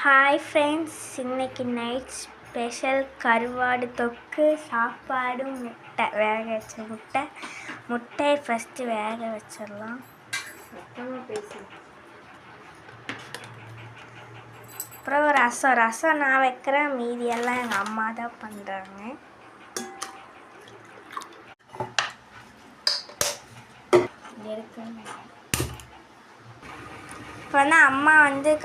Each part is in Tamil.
ஹாய் ஃப்ரெண்ட்ஸ், இன்னைக்கு நைட் ஸ்பெஷல் கருவாடு தொக்கு, சாப்பாடு, முட்டை, வேக வச்ச முட்டையை ஃபஸ்ட்டு வேக வச்சிடலாம். அப்புறம் ரசம் நான் வைக்கிறேன், மீதியெல்லாம் எங்கள் அம்மா தான் பண்ணுறாங்க. இப்போ அம்மா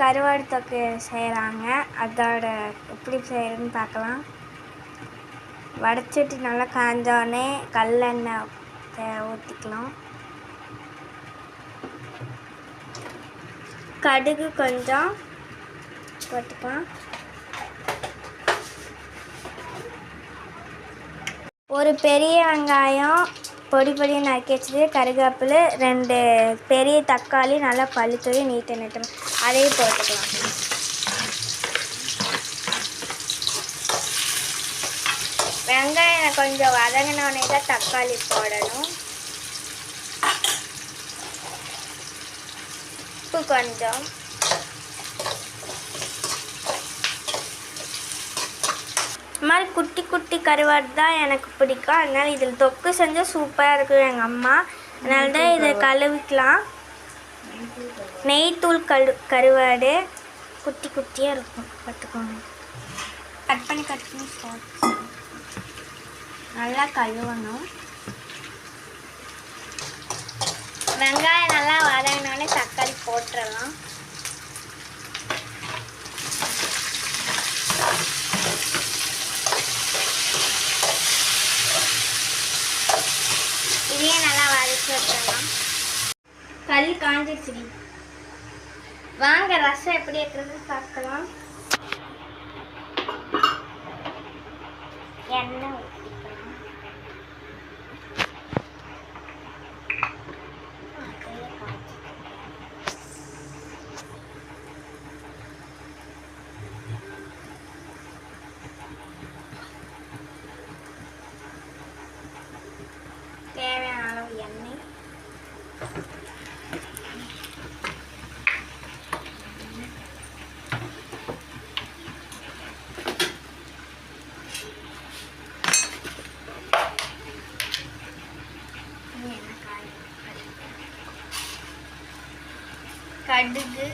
கருவாடு தொக்கு செய்கிறாங்க. அதோட எப்படி செய்கிறதுன்னு பார்க்கலாம். வடைச்சிட்டு நல்லா காஞ்சோடனே கல்லெண்ணெய் ஊற்றிக்கலாம். கடுகு கொஞ்சம் போட்டுக்கலாம். ஒரு பெரிய வெங்காயம் பொடி பொடியை நறுக்கி வச்சது, கருவேப்பிலை, 2 பெரிய தக்காளி நல்லா பழுத்தது நீட்டு அதையும் போட்டுக்கலாம். வெங்காயம் கொஞ்சம் வதங்கினோடனே தான் தக்காளி போடணும். உப்பு கொஞ்சம், இந்த மாதிரி குட்டி குட்டி கருவாடு தான் எனக்கு பிடிக்கும். அதனால் இதில் தொக்கு செஞ்சால் சூப்பராக இருக்கும் எங்கள் அம்மா. அதனால தான் இதை கழுவிக்கலாம். நெய்த்தூள் கருவாடு குட்டி குட்டியாக இருக்கும், பார்த்துக்கோங்க. கட் பண்ணி நல்லா கழுவணும். வெங்காயம் நல்லா வதங்கினோடனே தக்காளி போட்டுடலாம். இதையே நல்லா வதக்கி வச்சிடலாம். கல் காஞ்சிடுச்சு. வாங்க ரசம் எப்படி வைக்கிறது பார்க்கலாம். எண்ணெய் ஊற்றிக்கலாம். தேவையான அளவு எண்ணெய், கடுகு,